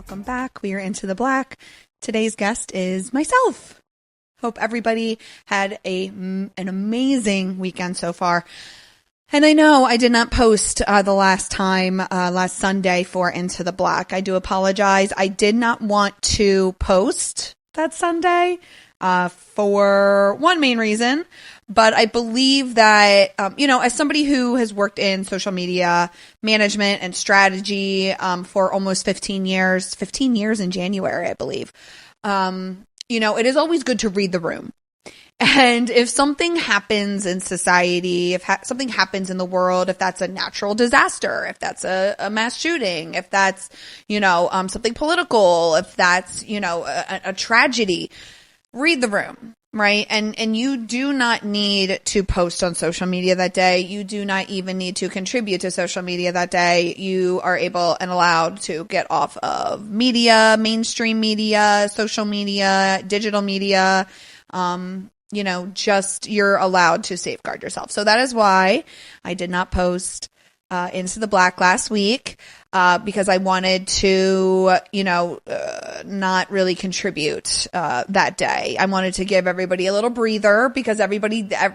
Welcome back. We are into the black. Today's guest is myself. Hope everybody had an amazing weekend so far. And I know I did not post the last Sunday for Into the Black. I do apologize. I did not want to post that Sunday for one main reason. But I believe that, as somebody who has worked in social media management and strategy for almost 15 years in January, I believe, it is always good to read the room. And if something happens in society, if something happens in the world, if that's a natural disaster, if that's a mass shooting, if that's, something political, if that's, a tragedy, read the room. Right. And you do not need to post on social media that day. You do not even need to contribute to social media that day. You are able and allowed to get off of media, mainstream media, social media, digital media. You're allowed to safeguard yourself. So that is why I did not post Into the Black last week, because I wanted to, not really contribute that day. I wanted to give everybody a little breather because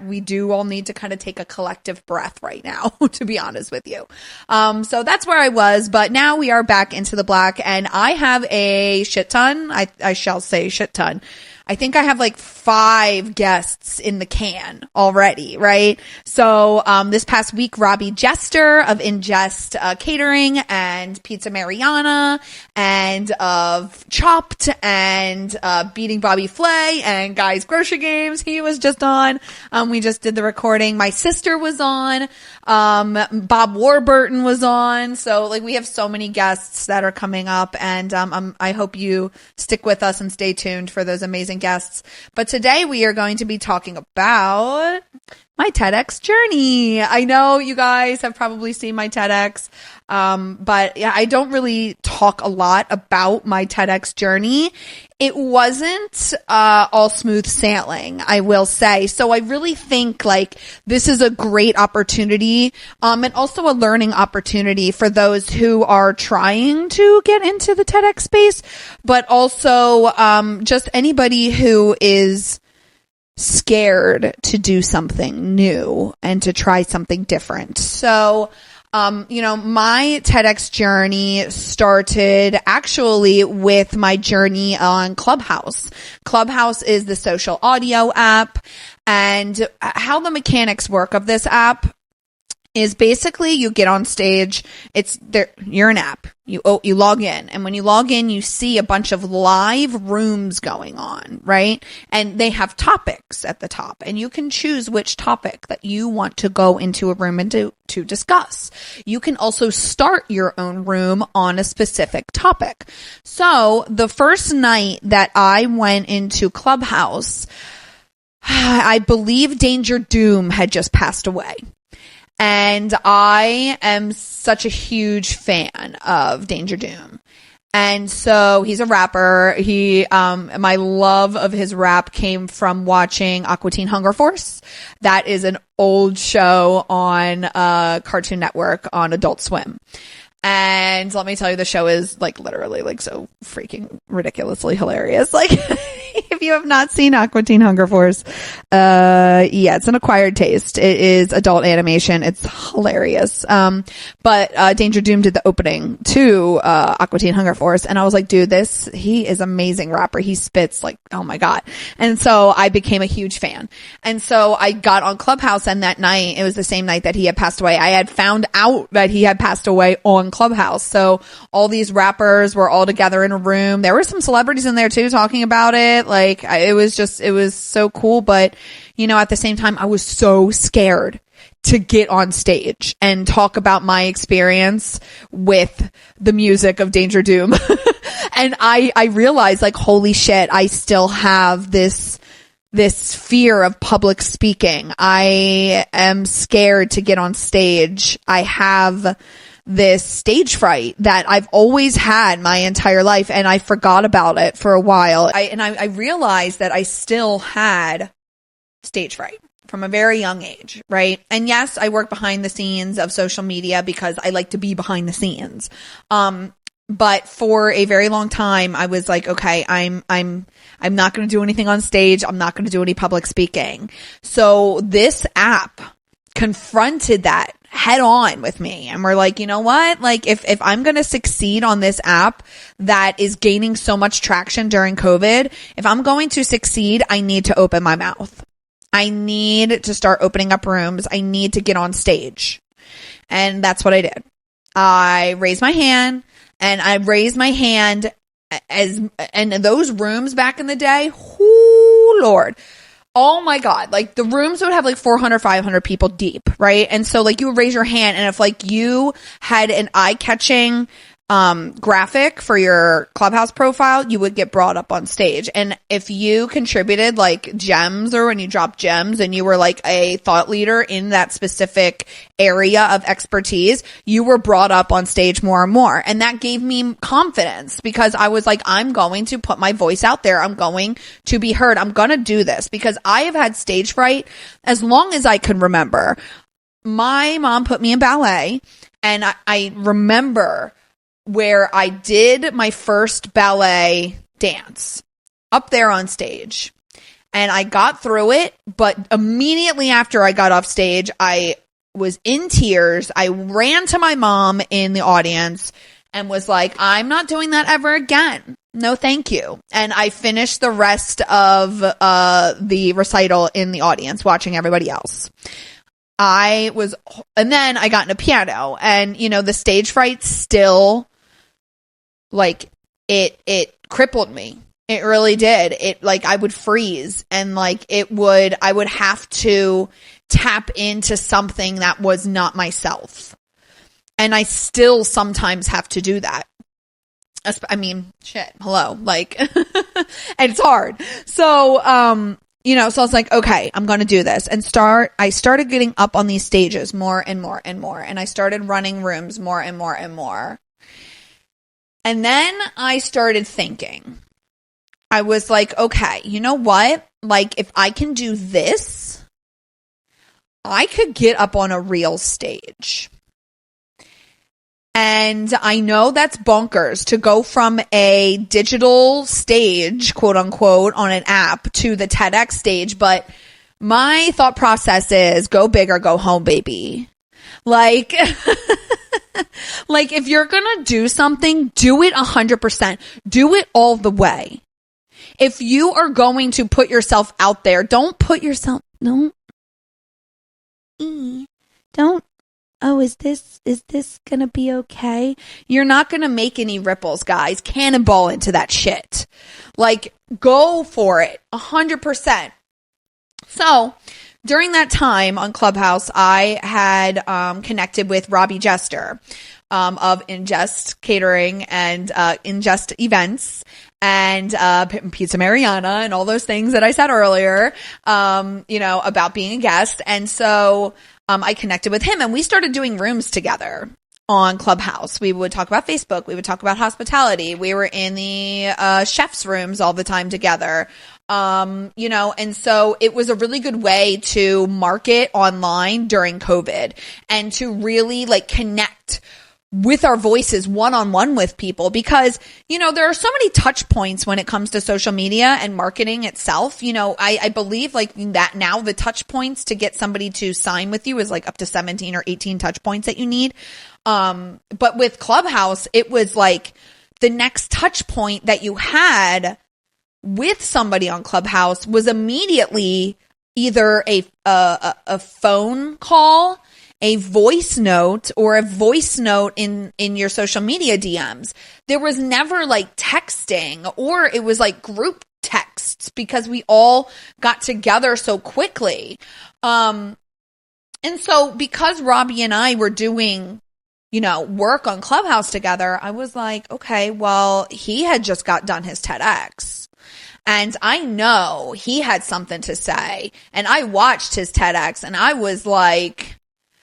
we do all need to kind of take a collective breath right now, to be honest with you. So that's where I was, but now we are back into the black and I have a shit ton. I shall say shit ton. I think I have like 5 guests in the can already, right? So, this past week, Robbie Jester of Ingest Catering and Pizza Mariana and of Chopped and Beating Bobby Flay and Guys Grocery Games, he was just on. We just did the recording. My sister was on. Bob Warburton was on. So like we have so many guests that are coming up and I hope you stick with us and stay tuned for those amazing guests. But today we are going to be talking about my TEDx journey. I know you guys have probably seen my TEDx, but yeah, I don't really talk a lot about my TEDx journey. It wasn't all smooth sailing, I will say. So I really think like this is a great opportunity, and also a learning opportunity for those who are trying to get into the TEDx space, but also just anybody who is scared to do something new and to try something different. So, my TEDx journey started actually with my journey on Clubhouse. Clubhouse is the social audio app, and how the mechanics work of this app is basically you get on stage. It's there. You're an app. You log in, and when you log in, you see a bunch of live rooms going on, right? And they have topics at the top, and you can choose which topic that you want to go into a room and to discuss. You can also start your own room on a specific topic. So the first night that I went into Clubhouse, I believe Danger Doom had just passed away. And I am such a huge fan of Danger Doom. And so he's a rapper. My love of his rap came from watching Aqua Teen Hunger Force. That is an old show on Cartoon Network on Adult Swim. And let me tell you, the show is like literally like so freaking ridiculously hilarious. Like if you have not seen Aqua Teen Hunger Force, it's an acquired taste. It is adult animation. It's hilarious. But Danger Doom did the opening to Aqua Teen Hunger Force, and I was like, dude, he is amazing rapper. He spits like, oh my God. And so I became a huge fan. And so I got on Clubhouse, and that night, it was the same night that he had passed away. I had found out that he had passed away on Clubhouse. So all these rappers were all together in a room. There were some celebrities in there too talking about it. Like it was so cool. But at the same time, I was so scared to get on stage and talk about my experience with the music of Danger Doom. And I realized like, holy shit, I still have this fear of public speaking. I am scared to get on stage. I have this stage fright that I've always had my entire life, and I forgot about it for a while. I realized that I still had stage fright from a very young age, right? And yes, I work behind the scenes of social media because I like to be behind the scenes. But for a very long time, I was like, okay, I'm not going to do anything on stage. I'm not going to do any public speaking. So this app confronted that head on with me. And we're like, you know what? Like if I'm going to succeed on this app that is gaining so much traction during COVID, if I'm going to succeed, I need to open my mouth. I need to start opening up rooms. I need to get on stage. And that's what I did. I raised my hand. And I raised my hand and those rooms back in the day, whoo, Lord. Oh my God. Like the rooms would have like 400, 500 people deep, right? And so like you would raise your hand, and if like you had an eye-catching graphic for your Clubhouse profile, you would get brought up on stage. And if you contributed like gems, or when you dropped gems and you were like a thought leader in that specific area of expertise, you were brought up on stage more and more. And that gave me confidence, because I was like, I'm going to put my voice out there. I'm going to be heard. I'm going to do this, because I have had stage fright as long as I can remember. My mom put me in ballet, and I remember where I did my first ballet dance up there on stage, and I got through it. But immediately after I got off stage, I was in tears. I ran to my mom in the audience and was like, I'm not doing that ever again. No, thank you. And I finished the rest of the recital in the audience watching everybody else. And then I got into piano, and you know, the stage fright still, like, it crippled me. It really did. It, like, I would freeze, and like I would have to tap into something that was not myself. And I still sometimes have to do that. I mean, shit, hello, like, and it's hard. So, you know, so I was like, okay, I'm going to do this, and I started getting up on these stages more and more and more. And I started running rooms more and more and more. And then I started thinking, I was like, okay, you know what? Like, if I can do this, I could get up on a real stage. And I know that's bonkers to go from a digital stage, quote unquote, on an app to the TedX stage. But my thought process is go big or go home, baby. Like, like if you're going to do something, do it 100%. Do it all the way. If you are going to put yourself out there, don't, oh, is this going to be okay? You're not going to make any ripples, guys. Cannonball into that shit. Like, go for it 100%. So, during that time on Clubhouse, I had connected with Robbie Jester of Ingest Catering and Ingest Events and Pizza Mariana and all those things that I said earlier, you know, about being a guest. And so I connected with him, and we started doing rooms together on Clubhouse. We would talk about Facebook. We would talk about hospitality. We were in the chef's rooms all the time together. You know, and so it was a really good way to market online during COVID and to really like connect with our voices one-on-one with people, because, you know, there are so many touch points when it comes to social media and marketing itself. You know, I believe like that now the touch points to get somebody to sign with you is like up to 17 or 18 touch points that you need. But with Clubhouse, it was like the next touch point that you had with somebody on Clubhouse was immediately either a phone call, a voice note, or a voice note in your social media DMs. There was never like texting, or it was like group texts, because we all got together so quickly. And so because Robbie and I were doing, you know, work on Clubhouse together, I was like, okay, well, he had just got done his TEDx. And I know he had something to say. And I watched his TEDx, and I was like,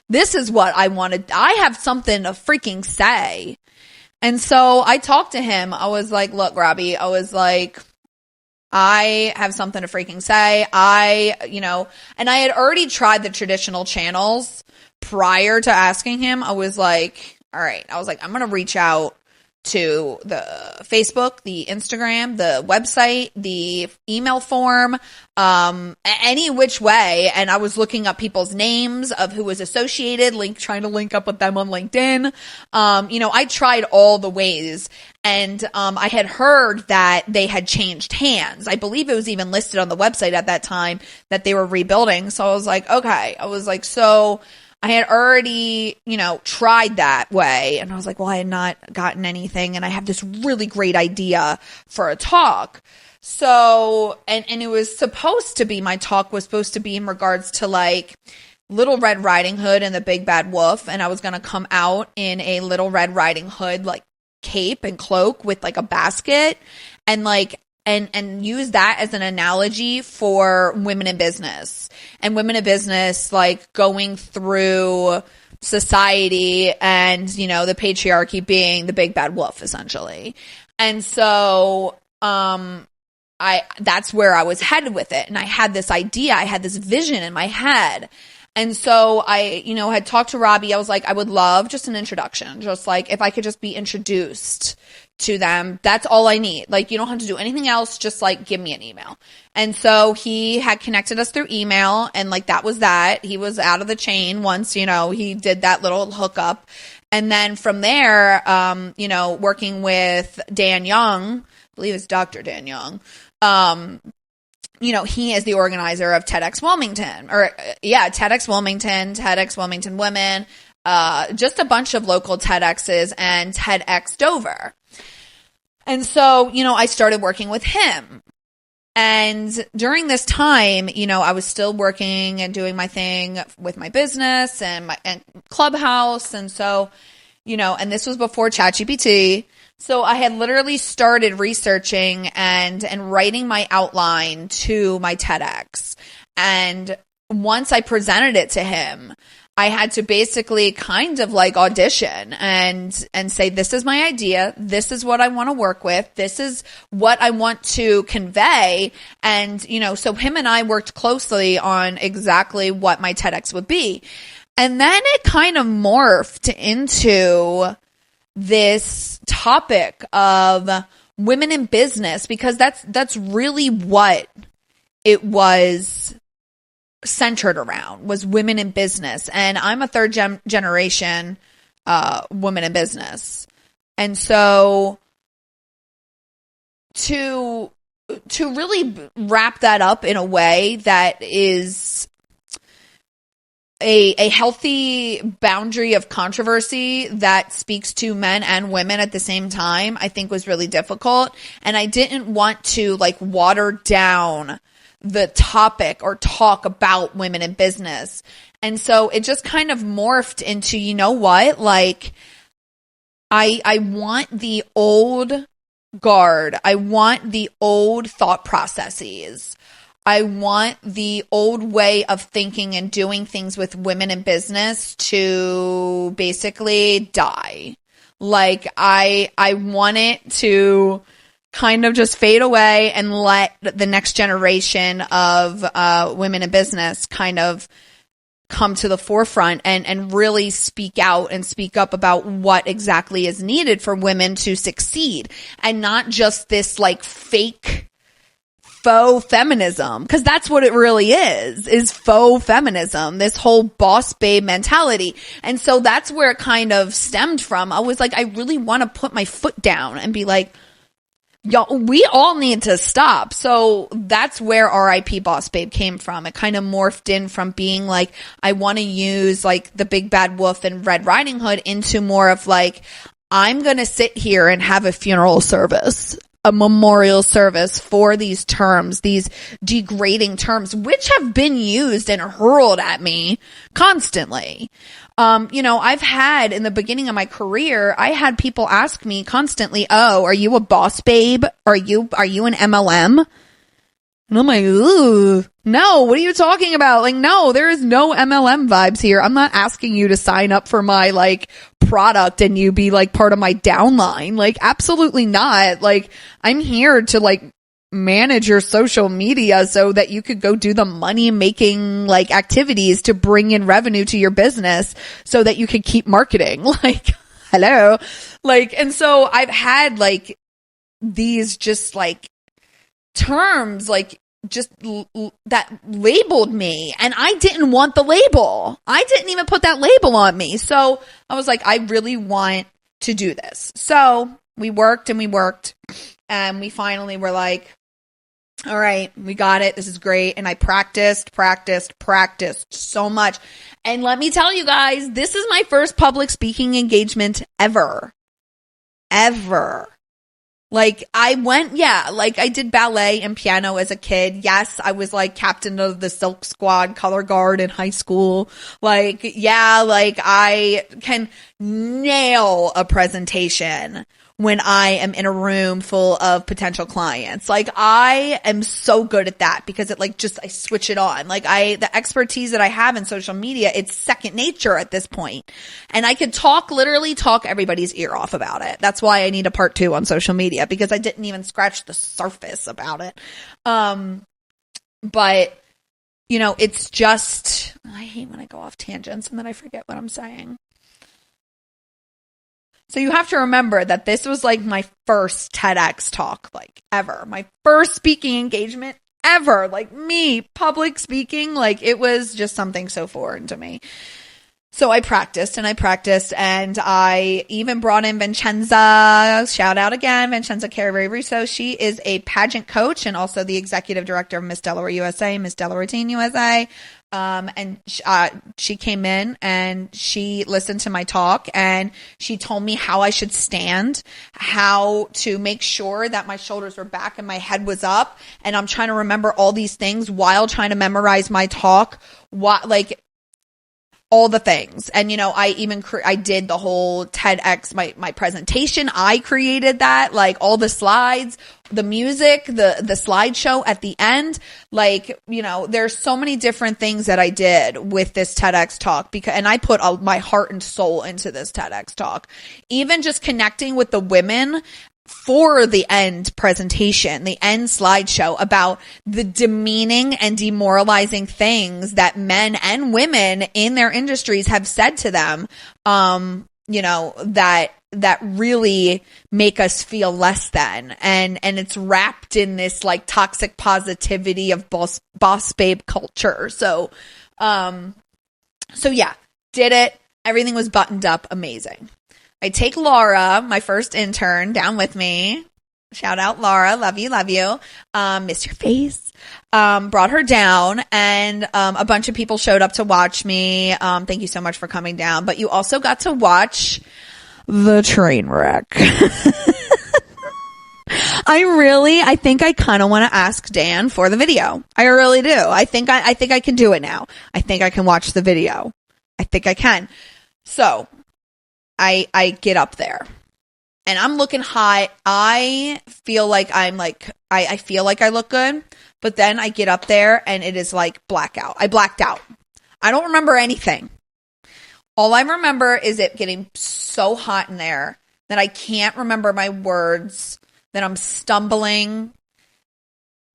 this is what I wanted. I have something to freaking say. And so I talked to him. I was like, look, Robbie, I was like, I have something to freaking say. You know, and I had already tried the traditional channels prior to asking him. I was like, all right. I was like, I'm going to reach out to the Facebook, the Instagram, the website, the email form, any which way. And I was looking up people's names of who was associated, trying to link up with them on LinkedIn. I tried all the ways. And I had heard that they had changed hands. I believe it was even listed on the website at that time that they were rebuilding. So I was like, okay. So I had already, tried that way. And I was like, well, I had not gotten anything. And I have this really great idea for a talk. So, and it was supposed to be, my talk was supposed to be in regards to Little Red Riding Hood and the Big Bad Wolf. And I was going to come out in a Little Red Riding Hood, cape and cloak with a basket and and use that as an analogy for women in business and women in business, going through society and, the patriarchy being the big bad wolf essentially. And so, that's where I was headed with it. And I had this idea, I had this vision in my head. And so I, had talked to Robbie. I was like, I would love just an introduction, just if I could just be introduced to them. That's all I need. You don't have to do anything else. Just give me an email. And so he had connected us through email and that was that. He was out of the chain once, he did that little hookup. And then from there, working with Dan Young, I believe it's Dr. Dan Young, he is the organizer of TedX Wilmington, TedX Wilmington, TedX Wilmington Women, just a bunch of local TEDx's and TEDx Dover. And so, I started working with him. And during this time, I was still working and doing my thing with my business and Clubhouse. And so, and this was before ChatGPT. So I had literally started researching and writing my outline to my TEDx. And once I presented it to him, I had to basically kind of audition and say, this is my idea. This is what I want to work with. This is what I want to convey. And, so him and I worked closely on exactly what my TEDx would be. And then it kind of morphed into this topic of women in business, because that's really what it was centered around, was women in business. And I'm a third generation woman in business. And so to really wrap that up in a way that is a healthy boundary of controversy that speaks to men and women at the same time, I think was really difficult. And I didn't want to water down the topic or talk about women in business. And so it just kind of morphed into, I want the old guard. I want the old thought processes. I want the old way of thinking and doing things with women in business to basically die. I want it to kind of just fade away and let the next generation of women in business kind of come to the forefront and really speak out and speak up about what exactly is needed for women to succeed, and not just this fake faux feminism, because that's what it really is faux feminism, this whole boss babe mentality. And so that's where it kind of stemmed from. I was I really want to put my foot down and be y'all, we all need to stop. So that's where RIP Boss Babe came from. It kind of morphed in from being I want to use the Big Bad Wolf and Red Riding Hood into more of I'm going to sit here and have a funeral service, a memorial service for these terms, these degrading terms, which have been used and hurled at me constantly. I've had, in the beginning of my career, I had people ask me constantly, oh, are you a boss babe? Are you an MLM? And I'm ooh, no, what are you talking about? No, there is no MLM vibes here. I'm not asking you to sign up for my product and you be part of my downline. Absolutely not. I'm here to manage your social media so that you could go do the money making activities to bring in revenue to your business so that you could keep marketing. Hello. Like, and so I've had like these just like terms like just that labeled me, and I didn't want the label. I didn't even put that label on me. So I was like, I really want to do this. So we worked and we worked, and we finally were like, all right, we got it. This is great. And I practiced so much. And let me tell you guys, this is my first public speaking engagement ever. Like I went, like I did ballet and piano as a kid. Yes, I was like captain of the Silk Squad color guard in high school. Like, like I can nail a presentation when I am in a room full of potential clients. Like I am so good at that because it like just, I switch it on. Like the expertise that I have in social media, it's second nature at this point. And I could literally talk everybody's ear off about it. That's why I need a part 2 on social media, because I didn't even scratch the surface about it. But you know, it's just, I hate when I go off tangents and then I forget what I'm saying. So you have to remember that this was like my first TEDx talk, like ever. My first speaking engagement ever. Like me, public speaking, like it was just something so foreign to me. So I practiced and I even brought in Vincenza. Shout out again, Vincenza Caravari-Russo. She is a pageant coach and also the executive director of Miss Delaware USA, Miss Delaware Teen USA. And she came in and she listened to my talk and she told me how I should stand, how to make sure that my shoulders were back and my head was up. And I'm trying to remember all these things while trying to memorize my talk. All the things. And, you know, I even, I did the whole TEDx, my presentation. I created that, like all the slides, the music, the slideshow at the end. Like, you know, there's so many different things that I did with this TEDx talk and I put my heart and soul into this TEDx talk. Even just connecting with the women for the end presentation, the end slideshow about the demeaning and demoralizing things that men and women in their industries have said to them, you know, that really make us feel less than. And it's wrapped in this like toxic positivity of boss babe culture. So yeah, did it. Everything was buttoned up. Amazing. I take Laura, my first intern, down with me. Shout out Laura. Love you. Miss your face. Brought her down and a bunch of people showed up to watch me. Thank you so much for coming down. But you also got to watch the train wreck. I think I kind of want to ask Dan for the video. I really do. I think I can do it now. I think I can watch the video. I think I can. So I get up there and I'm looking high. I feel like I feel like I look good, but then I get up there and it is like blackout. I blacked out. I don't remember anything. All I remember is it getting so hot in there that I can't remember my words, that I'm stumbling,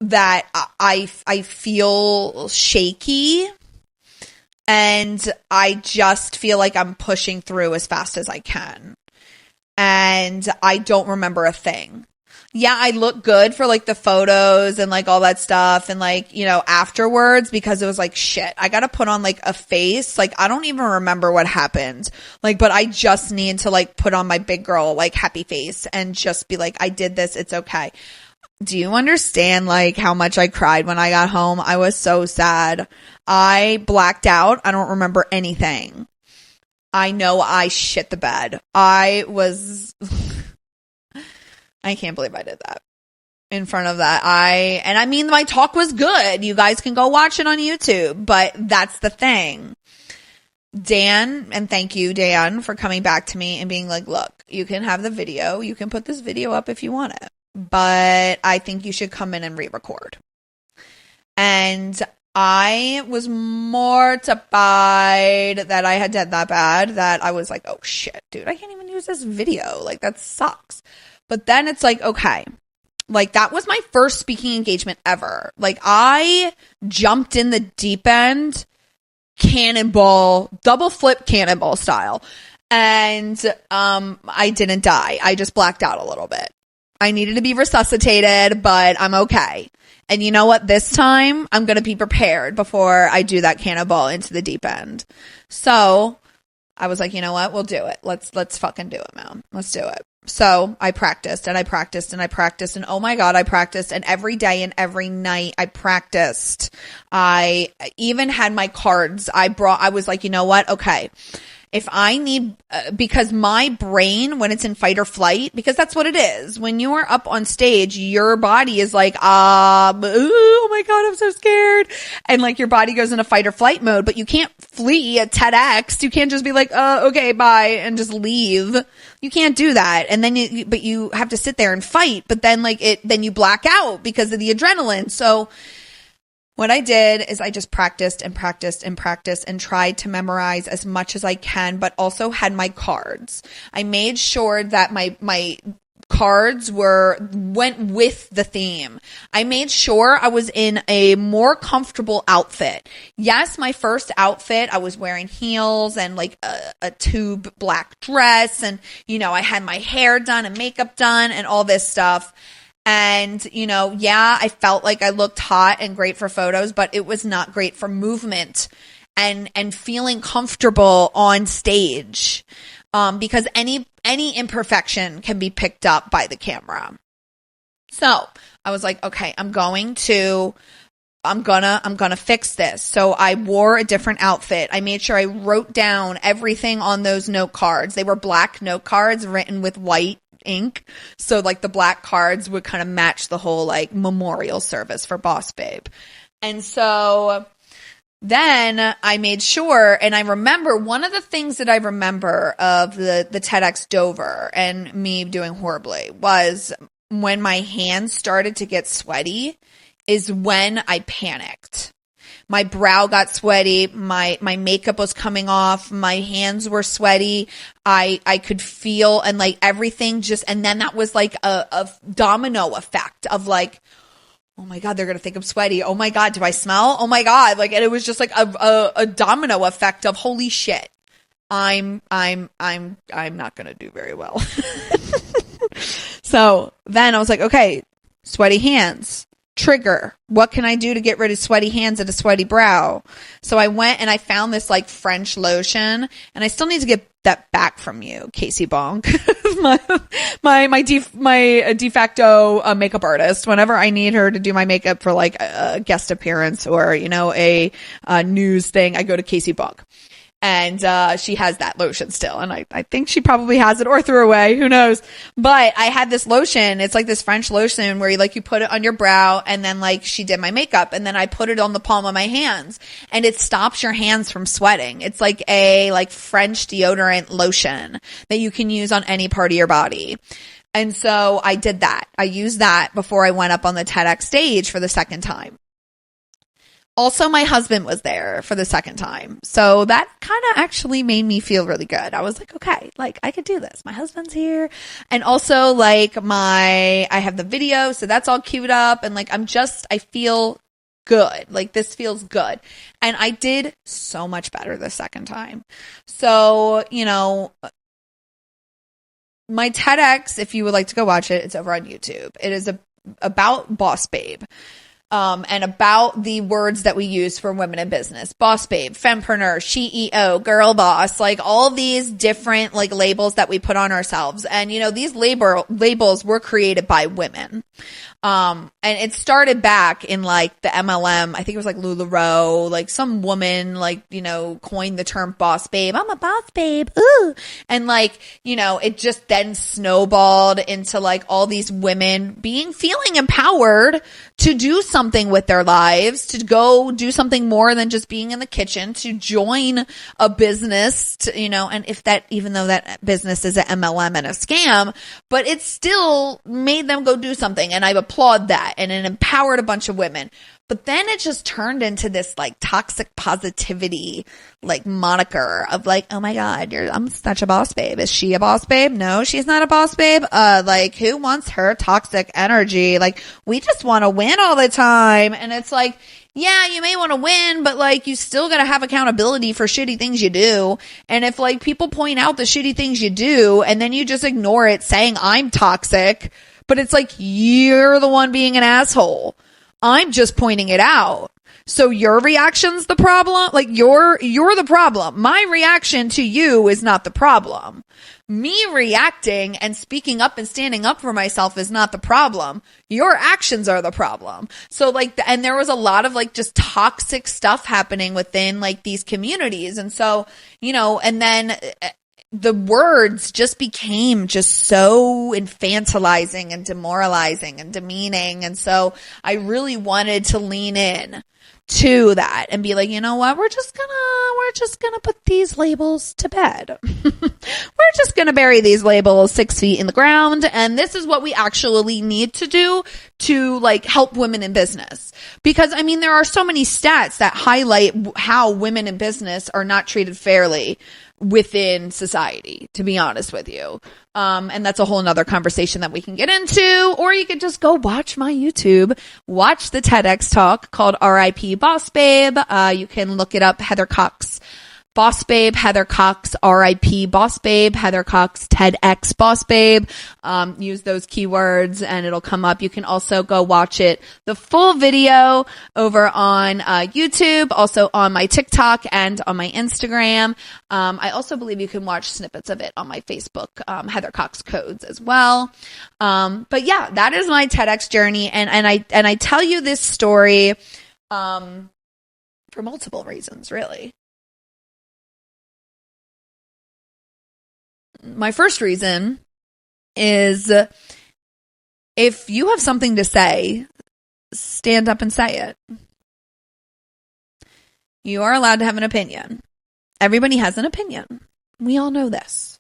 that I feel shaky. And I just feel like I'm pushing through as fast as I can. And I don't remember a thing. Yeah, I look good for like the photos and like all that stuff. And like, you know, afterwards, because it was like, shit, I got to put on like a face. Like, I don't even remember what happened. Like, but I just need to like put on my big girl, like happy face and just be like, I did this. It's okay. Do you understand like how much I cried when I got home? I was so sad. I blacked out. I don't remember anything. I know I shit the bed. I can't believe I did that in front of that. I mean, my talk was good. You guys can go watch it on YouTube, but that's the thing. Dan, and thank you, Dan, for coming back to me and being like, look, you can have the video. You can put this video up if you want it, but I think you should come in and re-record. And I was mortified that I had done that bad, that I was like, oh shit, dude, I can't even use this video. Like, that sucks. But then it's like, okay, like that was my first speaking engagement ever. Like, I jumped in the deep end, cannonball, double flip cannonball style. And I didn't die. I just blacked out a little bit. I needed to be resuscitated, but I'm okay. And you know what? This time I'm going to be prepared before I do that cannonball into the deep end. So I was like, you know what? We'll do it. Let's fucking do it, man. Let's do it. So I practiced and I practiced and I practiced, and oh my God, I practiced, and every day and every night I practiced. I even had my cards. I was like, you know what? Okay. If I need, because my brain, when it's in fight or flight, because that's what it is. When you are up on stage, your body is like, oh my God, I'm so scared. And like your body goes into fight or flight mode, but you can't flee at TedX. You can't just be like, okay, bye, and just leave. You can't do that. And then but you have to sit there and fight, but then then you black out because of the adrenaline. So what I did is I just practiced and practiced and practiced and tried to memorize as much as I can, but also had my cards. I made sure that my cards went with the theme. I made sure I was in a more comfortable outfit. Yes, my first outfit, I was wearing heels and like a tube black dress, and I had my hair done and makeup done and all this stuff. And, I felt like I looked hot and great for photos, but it was not great for movement and feeling comfortable on stage. Because any imperfection can be picked up by the camera. So I was like, okay, I'm gonna fix this. So I wore a different outfit. I made sure I wrote down everything on those note cards. They were black note cards written with white ink. So like the black cards would kind of match the whole like memorial service for Boss Babe. And so then I made sure, and I remember one of the things that I remember of the TEDx Dover and me doing horribly was when my hands started to get sweaty is when I panicked. My brow got sweaty. My makeup was coming off. My hands were sweaty. I could feel, and like everything and then that was like a domino effect of like, oh my God, they're going to think I'm sweaty. Oh my God, do I smell? Oh my God. Like, and it was just like a domino effect of holy shit. I'm not going to do very well. So then I was like, okay, sweaty hands. Trigger. What can I do to get rid of sweaty hands and a sweaty brow? So I went and I found this like French lotion, and I still need to get that back from you, Casey Bonk, my de facto makeup artist. Whenever I need her to do my makeup for like a guest appearance or a news thing, I go to Casey Bonk. And she has that lotion still. And I think she probably has it or threw away. Who knows? But I had this lotion. It's like this French lotion where you put it on your brow, and then like she did my makeup, and then I put it on the palm of my hands, and it stops your hands from sweating. It's like a French deodorant lotion that you can use on any part of your body. And so I did that. I used that before I went up on the TEDx stage for the second time. Also, my husband was there for the second time. So that kind of actually made me feel really good. I was like, okay, like I could do this. My husband's here. And also I have the video. So that's all queued up. And like, I feel good. Like this feels good. And I did so much better the second time. So, my TEDx, if you would like to go watch it, it's over on YouTube. It is about Boss Babe. And about the words that we use for women in business. Boss babe, fempreneur, CEO, girl boss, like all these different like labels that we put on ourselves. And these labels were created by women. And it started back in like the MLM. I think it was like LuLaRoe, like some woman coined the term boss babe. I'm a boss babe. Ooh. And it just then snowballed into like all these women feeling empowered to do something with their lives, to go do something more than just being in the kitchen, to join a business, and even though that business is an MLM and a scam, but it still made them go do something. thing. And I applaud that. And it empowered a bunch of women. But then it just turned into this like toxic positivity, like moniker of like, oh my God, I'm such a boss babe. Is she a boss babe? No, she's not a boss babe. Like who wants her toxic energy? Like we just want to win all the time. And it's like, yeah, you may want to win, but like you still got to have accountability for shitty things you do. And if like people point out the shitty things you do and then you just ignore it saying I'm toxic, but it's like you're the one being an asshole. I'm just pointing it out. So your reaction's the problem? Like you're the problem. My reaction to you is not the problem. Me reacting and speaking up and standing up for myself is not the problem. Your actions are the problem. So like, and there was a lot of like just toxic stuff happening within like these communities. And so, you know, and then the words just became just so infantilizing and demoralizing and demeaning. And so I really wanted to lean in to that and be like, you know what, we're just gonna put these labels to bed. We're just gonna bury these labels 6 feet in the ground. And this is what we actually need to do to like help women in business. Because I mean, there are so many stats that highlight how women in business are not treated fairly within society, to be honest with you. And that's a whole nother conversation that we can get into, or you could just go watch my YouTube, watch the TEDx talk called RIP Boss Babe. You can look it up, Heather Cox Boss Babe, Heather Cox, RIP Boss Babe, Heather Cox, TEDx Boss Babe. Use those keywords and it'll come up. You can also go watch it, the full video over on YouTube, also on my TikTok and on my Instagram. I also believe you can watch snippets of it on my Facebook, Heather Cox Codes as well. But yeah, that is my TEDx journey. And I tell you this story, for multiple reasons, really. My first reason is if you have something to say, stand up and say it. You are allowed to have an opinion. Everybody has an opinion. We all know this.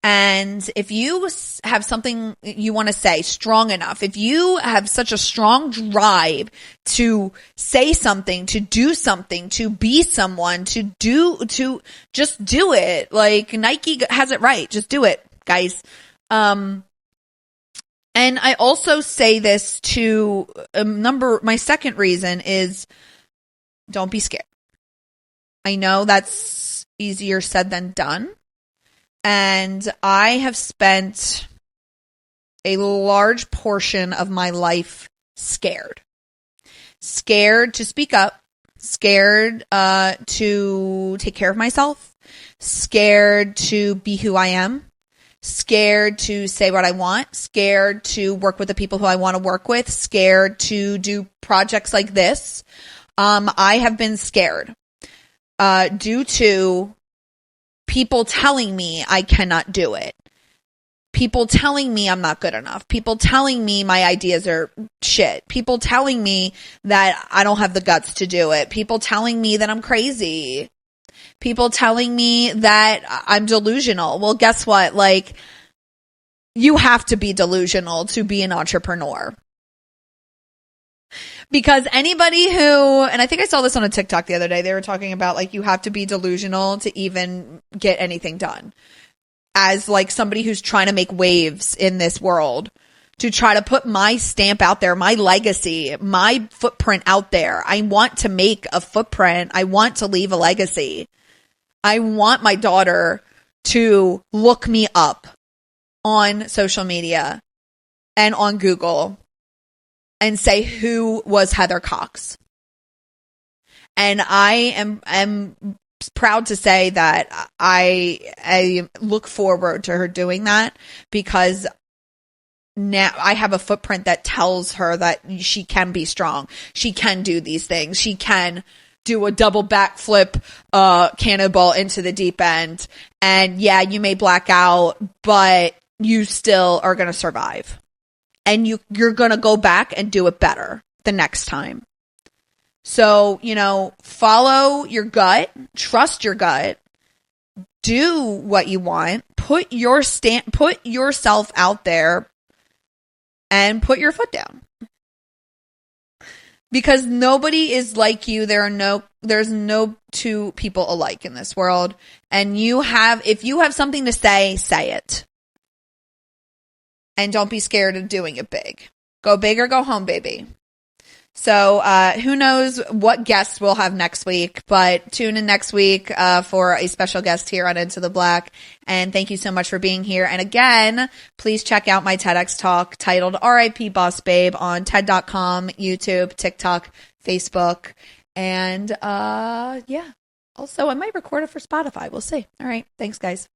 And if you have something you want to say strong enough, if you have such a strong drive to say something, to do something, to be someone, to just do it. Like Nike has it right. Just do it, guys. And I also say this to my second reason is don't be scared. I know that's easier said than done. And I have spent a large portion of my life scared to speak up, scared to take care of myself, scared to be who I am, scared to say what I want, scared to work with the people who I want to work with, scared to do projects like this. I have been scared due to people telling me I cannot do it. People telling me I'm not good enough. People telling me my ideas are shit. People telling me that I don't have the guts to do it. People telling me that I'm crazy. People telling me that I'm delusional. Well, guess what? Like, you have to be delusional to be an entrepreneur. Because anybody who, and I think I saw this on a TikTok the other day, they were talking about like you have to be delusional to even get anything done. As like somebody who's trying to make waves in this world, to try to put my stamp out there, my legacy, my footprint out there. I want to make a footprint. I want to leave a legacy. I want my daughter to look me up on social media and on Google and say, who was Heather Cox? And I am proud to say that I look forward to her doing that, because now I have a footprint that tells her that she can be strong. She can do these things. She can do a double backflip, cannonball into the deep end. And yeah, you may black out, but you still are going to survive. And you're going to go back and do it better the next time. So, follow your gut, trust your gut, do what you want, put yourself out there, and put your foot down. Because nobody is like you. There's no two people alike in this world. And if you have something to say it. And don't be scared of doing it big. Go big or go home, baby. So who knows what guests we'll have next week, but tune in next week for a special guest here on Into the Black. And thank you so much for being here. And again, please check out my TEDx talk titled RIP Boss Babe on TED.com, YouTube, TikTok, Facebook. And yeah, also I might record it for Spotify. We'll see. All right. Thanks, guys.